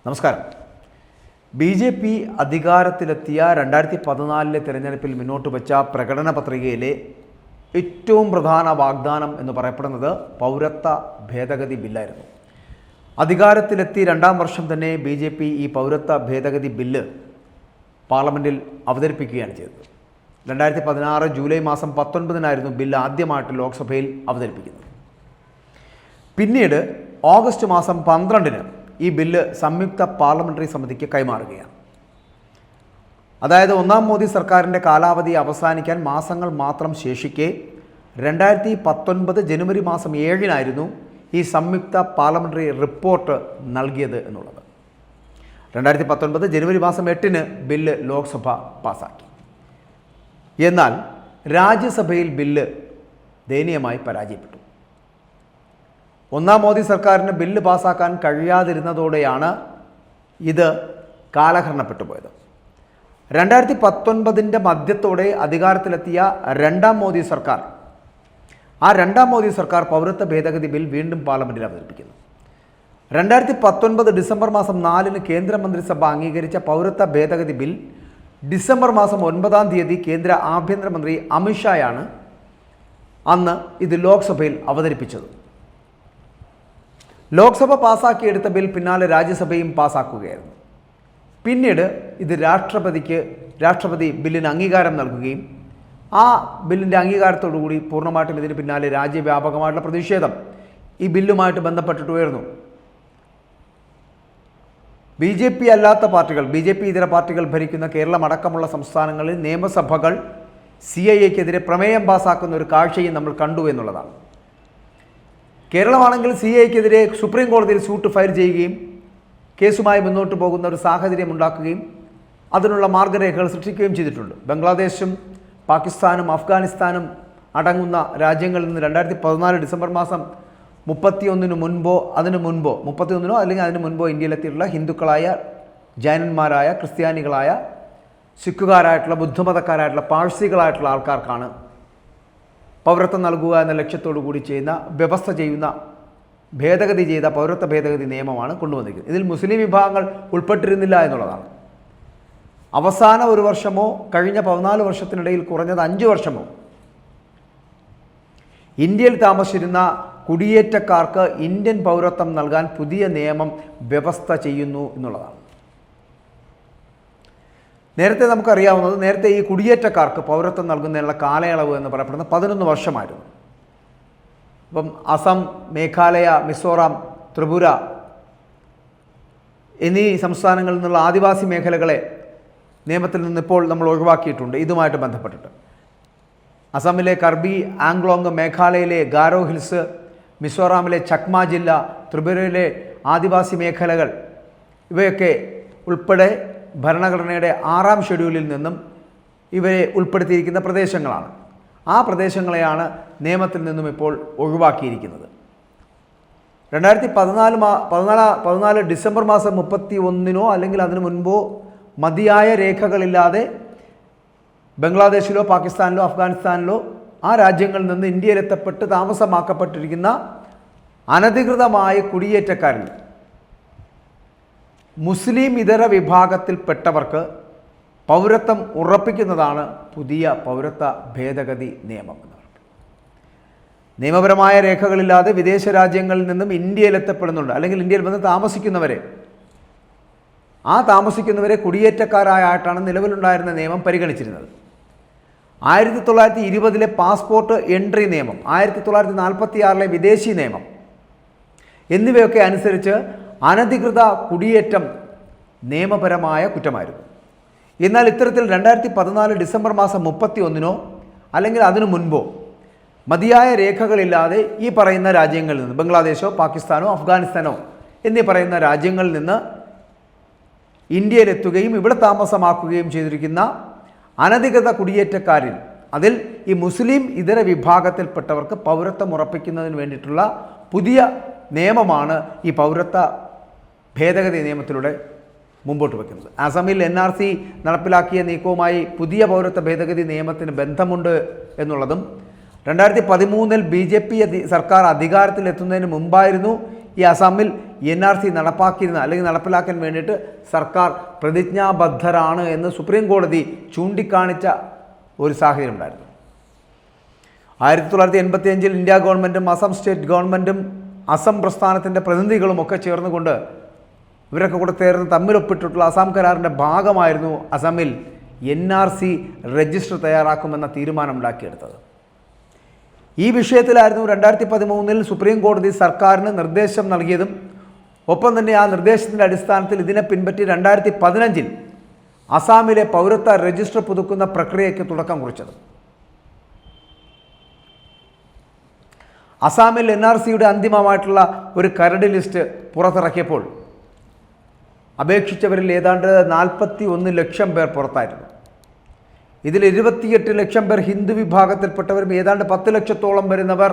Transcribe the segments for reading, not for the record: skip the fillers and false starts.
നമസ്കാരം. BJP അധികാരത്തിലെത്തിയ 2014 തിരഞ്ഞെടുപ്പിൽ മുന്നോട്ട് വെച്ച പ്രകടന പത്രികയിലെ ഏറ്റവും പ്രധാന വാഗ്ദാനം എന്ന് പറയപ്പെടുന്നത് പൗരത്വ ഭേദഗതി ബില്ലായിരുന്നു. അധികാരത്തിലെത്തി രണ്ടാം വർഷം തന്നെ BJP ഈ പൗരത്വ ഭേദഗതി ബില്ല് പാർലമെൻറ്റിൽ അവതരിപ്പിക്കുകയാണ് ചെയ്തത്. 2016 ജൂലൈ മാസം 19-നായിരുന്നു ബില്ല് ആദ്യമായിട്ട് ലോക്സഭയിൽ അവതരിപ്പിക്കുന്നത്. പിന്നീട് ഓഗസ്റ്റ് മാസം 12-ന് ഈ ബില്ല് സംയുക്ത പാർലമെൻ്ററി സമിതിക്ക് കൈമാറുകയാണ്. അതായത് ഒന്നാം മോദി സർക്കാരിൻ്റെ കാലാവധി അവസാനിക്കാൻ മാസങ്ങൾ മാത്രം ശേഷിക്കെ 2019 ജനുവരി മാസം 7-നായിരുന്നു ഈ സംയുക്ത പാർലമെൻ്ററി റിപ്പോർട്ട് നൽകിയത് എന്നുള്ളത്. 2019 ജനുവരി മാസം 8-ന് ബില്ല് ലോക്സഭ പാസാക്കി. എന്നാൽ രാജ്യസഭയിൽ ബില്ല് ദയനീയമായി പരാജയപ്പെട്ടു. ഒന്നാം മോദി സർക്കാരിന് ബില്ല് പാസ്സാക്കാൻ കഴിയാതിരുന്നതോടെയാണ് ഇത് കാലഹരണപ്പെട്ടു പോയത്. 2019 മധ്യത്തോടെ അധികാരത്തിലെത്തിയ രണ്ടാം മോദി സർക്കാർ പൗരത്വ ഭേദഗതി ബിൽ വീണ്ടും പാർലമെൻറ്റിൽ അവതരിപ്പിക്കുന്നു. 2019 ഡിസംബർ മാസം 4-ന് കേന്ദ്രമന്ത്രിസഭ അംഗീകരിച്ച പൗരത്വ ഭേദഗതി ബിൽ ഡിസംബർ മാസം 9-ാം തീയതി കേന്ദ്ര ആഭ്യന്തരമന്ത്രി അമിത്ഷായാണ് അന്ന് ഇത് ലോക്സഭയിൽ അവതരിപ്പിച്ചത്. ലോക്സഭ പാസ്സാക്കിയെടുത്ത ബിൽ പിന്നാലെ രാജ്യസഭയും പാസ്സാക്കുകയായിരുന്നു. പിന്നീട് ഇത് രാഷ്ട്രപതി ബില്ലിന് അംഗീകാരം നൽകുകയും ആ ബില്ലിൻ്റെ അംഗീകാരത്തോടുകൂടി പൂർണ്ണമായിട്ടും ഇതിന് പിന്നാലെ രാജ്യവ്യാപകമായിട്ടുള്ള പ്രതിഷേധം ഈ ബില്ലുമായിട്ട് ബന്ധപ്പെട്ടിട്ട് ഉയർന്നു. BJP ഇതര പാർട്ടികൾ ഭരിക്കുന്ന കേരളം അടക്കമുള്ള സംസ്ഥാനങ്ങളിൽ നിയമസഭകൾ CAAക്കെതിരെ പ്രമേയം പാസ്സാക്കുന്ന ഒരു കാഴ്ചയും നമ്മൾ കണ്ടു എന്നുള്ളതാണ്. കേരളമാണെങ്കിൽ CAAക്കെതിരെ സുപ്രീം കോടതിയിൽ സൂട്ട് ഫയൽ ചെയ്യുകയും കേസുമായി മുന്നോട്ട് പോകുന്ന ഒരു സാഹചര്യം ഉണ്ടാക്കുകയും അതിനുള്ള മാർഗരേഖകൾ സൃഷ്ടിക്കുകയും ചെയ്തിട്ടുണ്ട്. ബംഗ്ലാദേശും പാകിസ്ഥാനും അഫ്ഗാനിസ്ഥാനും അടങ്ങുന്ന രാജ്യങ്ങളിൽ നിന്ന് 2014 ഡിസംബർ മാസം 31-ന് മുൻപോ അതിനു മുൻപോ 31-നോ അല്ലെങ്കിൽ അതിനു മുൻപോ ഇന്ത്യയിലെത്തിയിട്ടുള്ള ഹിന്ദുക്കളായ ജൈനന്മാരായ ക്രിസ്ത്യാനികളായ സിഖുകാരായിട്ടുള്ള ബുദ്ധമതക്കാരായിട്ടുള്ള പാഴ്സികളായിട്ടുള്ള ആൾക്കാർക്കാണ് പൗരത്വം നൽകുക എന്ന ലക്ഷ്യത്തോടു കൂടി വ്യവസ്ഥ ചെയ്യുന്ന ഭേദഗതി ചെയ്ത പൗരത്വ ഭേദഗതി നിയമമാണ് കൊണ്ടുവന്നിരിക്കുന്നത്. ഇതിൽ മുസ്ലിം വിഭാഗങ്ങൾ ഉൾപ്പെട്ടിരുന്നില്ല എന്നുള്ളതാണ്. അവസാന ഒരു വർഷമോ കഴിഞ്ഞ 14 വർഷത്തിനിടയിൽ കുറഞ്ഞത് 5 വർഷമോ ഇന്ത്യയിൽ താമസിച്ചിരുന്ന കുടിയേറ്റക്കാർക്ക് ഇന്ത്യൻ പൗരത്വം നൽകാൻ പുതിയ നിയമം വ്യവസ്ഥ ചെയ്യുന്നു എന്നുള്ളതാണ്. നേരത്തെ നമുക്കറിയാവുന്നത് ഈ കുടിയേറ്റക്കാർക്ക് പൗരത്വം നൽകുന്നതിനുള്ള കാലയളവ് എന്ന് പറയപ്പെടുന്നത് 11 വർഷമായിരുന്നു. അപ്പം അസം, മേഘാലയ, മിസോറാം, ത്രിപുര എന്നീ സംസ്ഥാനങ്ങളിൽ നിന്നുള്ള ആദിവാസി മേഖലകളെ നിയമത്തിൽ നിന്നിപ്പോൾ നമ്മൾ ഒഴിവാക്കിയിട്ടുണ്ട്. ഇതുമായിട്ട് ബന്ധപ്പെട്ടിട്ട് അസമിലെ കർബി ആംഗ്ലോങ്, മേഘാലയയിലെ ഗാരോ ഹിൽസ്, മിസോറാമിലെ ചക്മ ജില്ല, ത്രിപുരയിലെ ആദിവാസി മേഖലകൾ ഇവയൊക്കെ ഉൾപ്പെടെ ഭരണഘടനയുടെ 6-ാം ഷെഡ്യൂളിൽ നിന്നും ഇവരെ ഉൾപ്പെടുത്തിയിരിക്കുന്ന പ്രദേശങ്ങളാണ്. ആ പ്രദേശങ്ങളെയാണ് നിയമത്തിൽ നിന്നും ഇപ്പോൾ ഒഴിവാക്കിയിരിക്കുന്നത്. 2014 ഡിസംബർ മാസം 31-നോ അല്ലെങ്കിൽ അതിനു മുൻപോ മതിയായ രേഖകളില്ലാതെ ബംഗ്ലാദേശിലോ പാകിസ്ഥാനിലോ അഫ്ഗാനിസ്ഥാനിലോ ആ രാജ്യങ്ങളിൽ നിന്ന് ഇന്ത്യയിലെത്തപ്പെട്ട് താമസമാക്കപ്പെട്ടിരിക്കുന്ന അനധികൃതമായ കുടിയേറ്റക്കാരിൽ മുസ്ലിം ഇതര വിഭാഗത്തിൽപ്പെട്ടവർക്ക് പൗരത്വം ഉറപ്പിക്കുന്നതാണ് പുതിയ പൗരത്വ ഭേദഗതി നിയമം എന്ന് പറയുന്നത്. നിയമപരമായ രേഖകളില്ലാതെ വിദേശ രാജ്യങ്ങളിൽ നിന്നും ഇന്ത്യയിലെത്തപ്പെടുന്നുണ്ട് അല്ലെങ്കിൽ ഇന്ത്യയിൽ വന്ന് താമസിക്കുന്നവരെ കുടിയേറ്റക്കാരായിട്ടാണ് നിലവിലുണ്ടായിരുന്ന നിയമം പരിഗണിച്ചിരുന്നത്. 1920-ലെ പാസ്പോർട്ട് എൻട്രി നിയമം, 1946-ലെ വിദേശി നിയമം എന്നിവയൊക്കെ അനുസരിച്ച് അനധികൃത കുടിയേറ്റം നിയമപരമായ കുറ്റമായിരുന്നു. എന്നാൽ ഇത്തരത്തിൽ 2014 ഡിസംബർ മാസം 31-നോ അല്ലെങ്കിൽ അതിനു മുൻപോ മതിയായ രേഖകളില്ലാതെ ഈ പറയുന്ന രാജ്യങ്ങളിൽ നിന്ന് ബംഗ്ലാദേശോ പാകിസ്ഥാനോ അഫ്ഗാനിസ്ഥാനോ എന്നീ പറയുന്ന രാജ്യങ്ങളിൽ നിന്ന് ഇന്ത്യയിലെത്തുകയും ഇവിടെ താമസമാക്കുകയും ചെയ്തിരിക്കുന്ന അനധികൃത കുടിയേറ്റക്കാരിൽ അതിൽ ഈ മുസ്ലിം ഇതര വിഭാഗത്തിൽപ്പെട്ടവർക്ക് പൗരത്വം ഉറപ്പിക്കുന്നതിന് വേണ്ടിയിട്ടുള്ള പുതിയ നിയമമാണ് ഈ പൗരത്വ ഭേദഗതി നിയമത്തിലൂടെ മുമ്പോട്ട് വയ്ക്കുന്നത്. അസമിൽ NRC നടപ്പിലാക്കിയ നീക്കവുമായി പുതിയ പൗരത്വ ഭേദഗതി നിയമത്തിന് ബന്ധമുണ്ട് എന്നുള്ളതും 2013-ൽ BJP സർക്കാർ അധികാരത്തിലെത്തുന്നതിന് മുമ്പായിരുന്നു ഈ അസമിൽ NRC നടപ്പാക്കിയിരുന്ന അല്ലെങ്കിൽ നടപ്പിലാക്കാൻ വേണ്ടിയിട്ട് സർക്കാർ പ്രതിജ്ഞാബദ്ധരാണ് എന്ന് സുപ്രീം കോടതി ചൂണ്ടിക്കാണിച്ച ഒരു സാഹചര്യം ഉണ്ടായിരുന്നു. 1985 ഇന്ത്യ ഗവൺമെൻറ്റും അസം സ്റ്റേറ്റ് ഗവൺമെൻറ്റും അസം പ്രസ്ഥാനത്തിൻ്റെ പ്രതിനിധികളും ഒക്കെ ചേർന്നുകൊണ്ട് ഇവരൊക്കെ കൂടെ ചേർന്ന് തമ്മിലൊപ്പിട്ടിട്ടുള്ള അസം കരാറിൻ്റെ ഭാഗമായിരുന്നു അസമിൽ NRC രജിസ്റ്റർ തയ്യാറാക്കുമെന്ന തീരുമാനമുണ്ടാക്കിയെടുത്തത്. ഈ വിഷയത്തിലായിരുന്നു 2013 സുപ്രീം കോടതി സർക്കാരിന് നിർദ്ദേശം നൽകിയതും ഒപ്പം തന്നെ ആ നിർദ്ദേശത്തിൻ്റെ അടിസ്ഥാനത്തിൽ ഇതിനെ പിൻപറ്റി 2015 അസാമിലെ പൗരത്വ രജിസ്റ്റർ പുതുക്കുന്ന പ്രക്രിയയ്ക്ക് തുടക്കം കുറിച്ചത്. അസാമിൽ NRCയുടെ അന്തിമമായിട്ടുള്ള ഒരു കരട് ലിസ്റ്റ് പുറത്തിറക്കിയപ്പോൾ അപേക്ഷിച്ചവരിൽ ഏതാണ്ട് 41 ലക്ഷം പേർ പുറത്തായിരുന്നു. ഇതിൽ 28 ലക്ഷം പേർ ഹിന്ദു വിഭാഗത്തിൽപ്പെട്ടവരും ഏതാണ്ട് 10 ലക്ഷത്തോളം വരുന്നവർ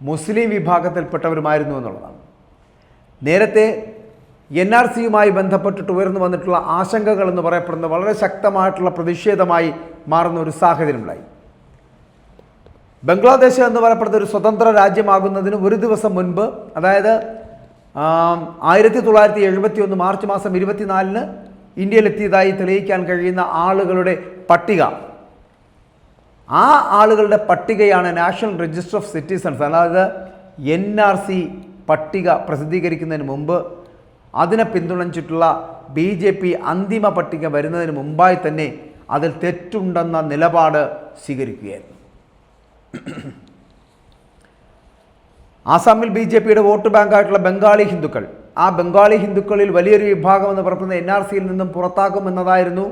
മുസ്ലിം വിഭാഗത്തിൽപ്പെട്ടവരുമായിരുന്നു എന്നുള്ളതാണ്. നേരത്തെ NRCയുമായി ബന്ധപ്പെട്ടിട്ട് ഉയർന്നു വന്നിട്ടുള്ള ആശങ്കകൾ എന്ന് പറയപ്പെടുന്ന വളരെ ശക്തമായിട്ടുള്ള പ്രതിഷേധമായി മാറുന്ന ഒരു സാഹചര്യമുണ്ടായി. ബംഗ്ലാദേശ് എന്ന് പറയപ്പെടുന്ന ഒരു സ്വതന്ത്ര രാജ്യമാകുന്നതിന് ഒരു ദിവസം മുൻപ്, അതായത് 1971 മാർച്ച് മാസം 24 ഇന്ത്യയിലെത്തിയതായി തെളിയിക്കാൻ കഴിയുന്ന ആളുകളുടെ പട്ടിക, ആ ആളുകളുടെ പട്ടികയാണ് നാഷണൽ രജിസ്റ്റർ ഓഫ് സിറ്റിസൺസ്, അതായത് NRC പട്ടിക പ്രസിദ്ധീകരിക്കുന്നതിന് മുമ്പ് അതിനെ പിന്തുണച്ചിട്ടുള്ള BJP അന്തിമ പട്ടിക വരുന്നതിന് മുമ്പായി തന്നെ അതിൽ തെറ്റുണ്ടെന്ന നിലപാട് സ്വീകരിക്കുകയായിരുന്നു. ആസാമിൽ BJPയുടെ വോട്ട് ബാങ്കായിട്ടുള്ള ബംഗാളി ഹിന്ദുക്കൾ, ആ ബംഗാളി ഹിന്ദുക്കളിൽ വലിയൊരു വിഭാഗം എന്ന് പറയുന്നത് NRCയിൽ നിന്നും പുറത്താക്കുമെന്നതായിരുന്നു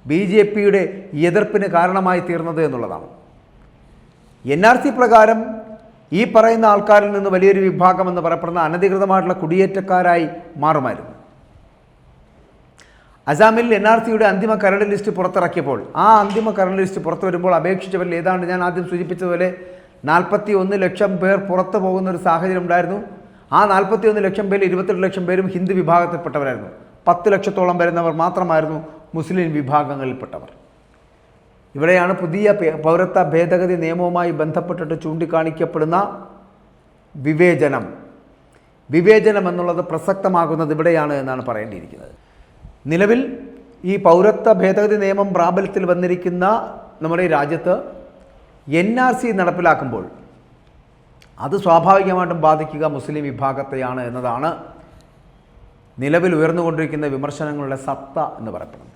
BJPയുടെ എതിർപ്പിന് കാരണമായി തീർന്നത് എന്നുള്ളതാണ്. NRC പ്രകാരം ഈ പറയുന്ന ആൾക്കാരിൽ നിന്ന് വലിയൊരു വിഭാഗം എന്ന് പറയപ്പെടുന്ന അനധികൃതമായിട്ടുള്ള കുടിയേറ്റക്കാരായി മാറുമായിരുന്നു. അസാമിൽ NRCയുടെ അന്തിമ കരട് ലിസ്റ്റ് പുറത്തിറക്കിയപ്പോൾ, ആ അന്തിമ കരട് ലിസ്റ്റ് പുറത്തു വരുമ്പോൾ അപേക്ഷിച്ചവരിൽ ഏതാണ്ട് ഞാൻ ആദ്യം സൂചിപ്പിച്ചതുപോലെ 41 ലക്ഷം പേർ പുറത്തു പോകുന്ന ഒരു സാഹചര്യം ഉണ്ടായിരുന്നു. ആ 41 ലക്ഷം പേരിൽ 22 ലക്ഷം പേരും ഹിന്ദു വിഭാഗത്തിൽപ്പെട്ടവരായിരുന്നു. 10 ലക്ഷത്തോളം വരുന്നവർ മാത്രമായിരുന്നു മുസ്ലിം വിഭാഗങ്ങളിൽപ്പെട്ടവർ. ഇവിടെയാണ് പുതിയ പൗരത്വ ഭേദഗതി നിയമവുമായി ബന്ധപ്പെട്ടിട്ട് ചൂണ്ടിക്കാണിക്കപ്പെടുന്ന വിവേചനം എന്നുള്ളത് പ്രസക്തമാകുന്നത് ഇവിടെയാണ് എന്നാണ് പറയേണ്ടിയിരിക്കുന്നത്. നിലവിൽ ഈ പൗരത്വ ഭേദഗതി നിയമം പ്രാബല്യത്തിൽ വന്നിരിക്കുന്ന നമ്മുടെ ഈ രാജ്യത്ത് NRC നടപ്പിലാക്കുമ്പോൾ അത് സ്വാഭാവികമായിട്ടും ബാധിക്കുക മുസ്ലിം വിഭാഗത്തെയാണ് എന്നതാണ് നിലവിൽ ഉയർന്നുകൊണ്ടിരിക്കുന്ന വിമർശനങ്ങളുടെ സത്ത എന്ന് പറയപ്പെടുന്നത്.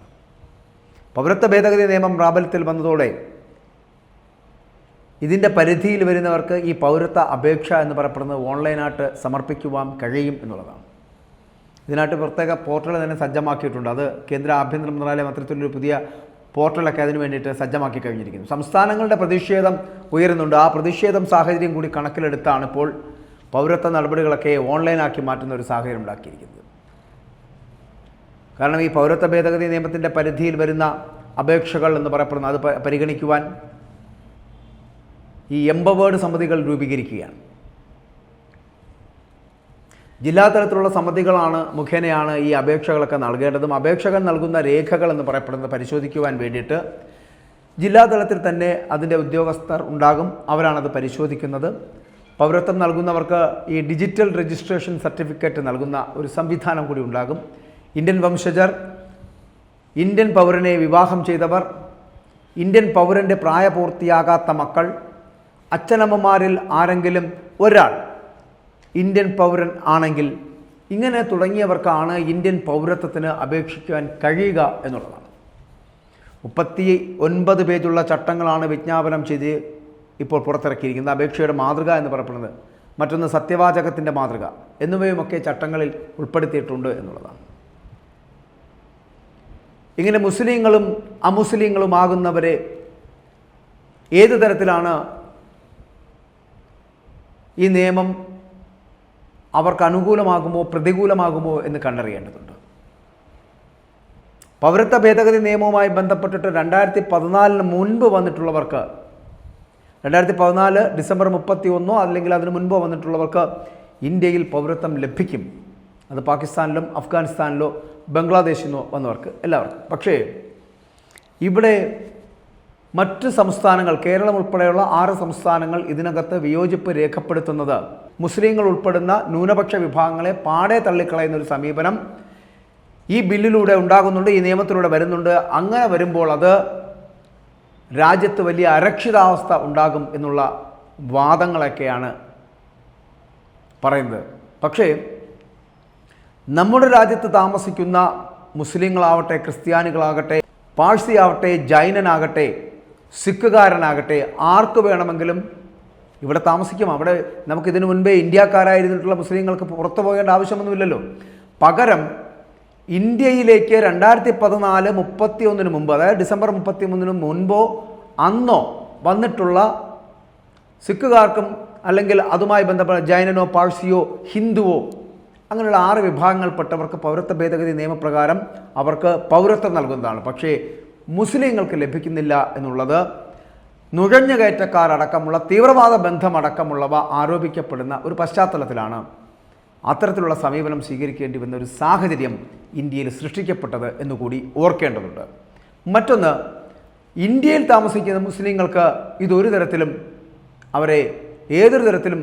പൗരത്വ ഭേദഗതി നിയമം പ്രാബല്യത്തിൽ വന്നതോടെ ഇതിൻ്റെ പരിധിയിൽ വരുന്നവർക്ക് ഈ പൗരത്വ അപേക്ഷ എന്ന് പറയപ്പെടുന്നത് ഓൺലൈനായിട്ട് സമർപ്പിക്കുവാൻ കഴിയും എന്നുള്ളതാണ്. ഇതിനായിട്ട് പ്രത്യേക പോർട്ടൽ തന്നെ സജ്ജമാക്കിയിട്ടുണ്ട്. അത് കേന്ദ്ര ആഭ്യന്തര മന്ത്രാലയം അത്തരത്തിലൊരു പുതിയ പോർട്ടലൊക്കെ അതിനു വേണ്ടിയിട്ട് സജ്ജമാക്കി കഴിഞ്ഞിരിക്കുന്നു. സംസ്ഥാനങ്ങളുടെ പ്രതിഷേധം ഉയരുന്നുണ്ട്. ആ പ്രതിഷേധം സാഹചര്യം കൂടി കണക്കിലെടുത്താണ് ഇപ്പോൾ പൗരത്വ നടപടികളൊക്കെ ഓൺലൈനാക്കി മാറ്റുന്ന ഒരു സാഹചര്യം ഉണ്ടാക്കിയിരിക്കുന്നത്. കാരണം ഈ പൗരത്വ ഭേദഗതി നിയമത്തിൻ്റെ പരിധിയിൽ വരുന്ന അപേക്ഷകൾ എന്ന് പറയപ്പെടുന്ന അത് പരിഗണിക്കുവാൻ ഈ എംപവേർഡ് സമിതികൾ രൂപീകരിക്കുകയാണ്. ജില്ലാതലത്തിലുള്ള സമിതികളാണ് മുഖേനയാണ് ഈ അപേക്ഷകളൊക്കെ നൽകേണ്ടതും അപേക്ഷകൻ നൽകുന്ന രേഖകൾ എന്ന് പറയപ്പെടുന്നത് പരിശോധിക്കുവാൻ വേണ്ടിയിട്ട് ജില്ലാതലത്തിൽ തന്നെ അതിൻ്റെ ഉദ്യോഗസ്ഥർ ഉണ്ടാകും. അവരാണത് പരിശോധിക്കുന്നത്. പൗരത്വം നൽകുന്നവർക്ക് ഈ ഡിജിറ്റൽ രജിസ്ട്രേഷൻ സർട്ടിഫിക്കറ്റ് നൽകുന്ന ഒരു സംവിധാനം കൂടി ഉണ്ടാകും. ഇന്ത്യൻ വംശജർ, ഇന്ത്യൻ പൗരനെ വിവാഹം ചെയ്തവർ, ഇന്ത്യൻ പൗരൻ്റെ പ്രായപൂർത്തിയാകാത്ത മക്കൾ, അച്ഛനമ്മമാരിൽ ആരെങ്കിലും ഒരാൾ ഇന്ത്യൻ പൗരൻ ആണെങ്കിൽ ഇങ്ങനെ തുടങ്ങിയവർക്കാണ് ഇന്ത്യൻ പൗരത്വത്തിന് അപേക്ഷിക്കാൻ കഴിയുക എന്നുള്ളതാണ്. 39 പേജുള്ള ചട്ടങ്ങളാണ് വിജ്ഞാപനം ചെയ്ത് ഇപ്പോൾ പുറത്തിറക്കിയിരിക്കുന്നത്. അപേക്ഷയുടെ മാതൃക എന്ന് പറയപ്പെടുന്നത്, മറ്റൊന്ന് സത്യവാചകത്തിൻ്റെ മാതൃക എന്നിവയുമൊക്കെ ചട്ടങ്ങളിൽ ഉൾപ്പെടുത്തിയിട്ടുണ്ട് എന്നുള്ളതാണ്. ഇങ്ങനെ മുസ്ലിങ്ങളും അമുസ്ലിങ്ങളുമാകുന്നവരെ ഏത് തരത്തിലാണ് ഈ നിയമം അവർക്ക് അനുകൂലമാകുമോ പ്രതികൂലമാകുമോ എന്ന് കണ്ടറിയേണ്ടതുണ്ട്. പൗരത്വ ഭേദഗതി നിയമവുമായി ബന്ധപ്പെട്ടിട്ട് 2014 മുൻപ് വന്നിട്ടുള്ളവർക്ക്, 2014 ഡിസംബർ 31 അല്ലെങ്കിൽ അതിന് മുൻപ് വന്നിട്ടുള്ളവർക്ക് ഇന്ത്യയിൽ പൗരത്വം ലഭിക്കും. അത് പാകിസ്ഥാനിലും അഫ്ഗാനിസ്ഥാനിലോ ബംഗ്ലാദേശിലോ വന്നവർക്ക് എല്ലാവർക്കും. പക്ഷേ ഇവിടെ മറ്റ് സംസ്ഥാനങ്ങൾ, കേരളം ഉൾപ്പെടെയുള്ള 6 സംസ്ഥാനങ്ങൾ ഇതിനകത്ത് വിയോജിപ്പ് രേഖപ്പെടുത്തുന്നത് മുസ്ലിങ്ങൾ ഉൾപ്പെടുന്ന ന്യൂനപക്ഷ വിഭാഗങ്ങളെ പാടെ തള്ളിക്കളയുന്ന ഒരു സമീപനം ഈ ബില്ലിലൂടെ ഉണ്ടാകുന്നുണ്ട്, ഈ നിയമത്തിലൂടെ വരുന്നുണ്ട്. അങ്ങനെ വരുമ്പോൾ അത് രാജ്യത്ത് വലിയ അരക്ഷിതാവസ്ഥ ഉണ്ടാകും എന്നുള്ള വാദങ്ങളൊക്കെയാണ് പറയുന്നത്. പക്ഷേ നമ്മുടെ രാജ്യത്ത് താമസിക്കുന്ന മുസ്ലിങ്ങളാവട്ടെ, ക്രിസ്ത്യാനികളാകട്ടെ, പാഴ്സി ആവട്ടെ, ജൈനനാകട്ടെ, സിഖുകാരനാകട്ടെ, ആർക്ക് വേണമെങ്കിലും ഇവിടെ താമസിക്കും. അവിടെ നമുക്കിതിനു മുൻപേ ഇന്ത്യക്കാരായിരുന്നിട്ടുള്ള മുസ്ലിങ്ങൾക്ക് പുറത്തു പോകേണ്ട ആവശ്യമൊന്നുമില്ലല്ലോ. പകരം ഇന്ത്യയിലേക്ക് 2014 31 മുമ്പ്, അതായത് ഡിസംബർ 31 മുൻപോ അന്നോ വന്നിട്ടുള്ള സിഖുകാർക്കും അല്ലെങ്കിൽ അതുമായി ബന്ധപ്പെട്ട ജൈനനോ പാഴ്സിയോ ഹിന്ദുവോ അങ്ങനെയുള്ള 6 വിഭാഗങ്ങൾപ്പെട്ടവർക്ക് പൗരത്വ ഭേദഗതി നിയമപ്രകാരം അവർക്ക് പൗരത്വം നൽകുന്നതാണ്. പക്ഷേ മുസ്ലിങ്ങൾക്ക് ലഭിക്കുന്നില്ല എന്നുള്ളത് നുഴഞ്ഞുകയറ്റക്കാരടക്കമുള്ള തീവ്രവാദ ബന്ധമടക്കമുള്ളവ ആരോപിക്കപ്പെടുന്ന ഒരു പശ്ചാത്തലത്തിലാണ് അത്തരത്തിലുള്ള സമീപനം സ്വീകരിക്കേണ്ടി വന്ന ഒരു സാഹചര്യം ഇന്ത്യയിൽ സൃഷ്ടിക്കപ്പെട്ടത് എന്നുകൂടി ഓർക്കേണ്ടതുണ്ട്. മറ്റൊന്ന്, ഇന്ത്യയിൽ താമസിക്കുന്ന മുസ്ലിങ്ങൾക്ക് ഇതൊരു തരത്തിലും അവരെ ഏതൊരു തരത്തിലും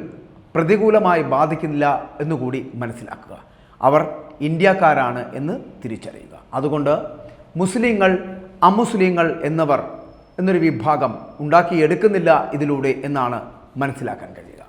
പ്രതികൂലമായി ബാധിക്കുന്നില്ല എന്നുകൂടി മനസ്സിലാക്കുക. അവർ ഇന്ത്യക്കാരാണ് എന്ന് തിരിച്ചറിയുക. അതുകൊണ്ട് മുസ്ലിങ്ങൾ അമുസ്ലിങ്ങൾ എന്നൊരു വിഭാഗം ഉണ്ടാക്കിയെടുക്കുന്നില്ല ഇതിലൂടെ എന്നാണ് മനസ്സിലാക്കാൻ കഴിയുക.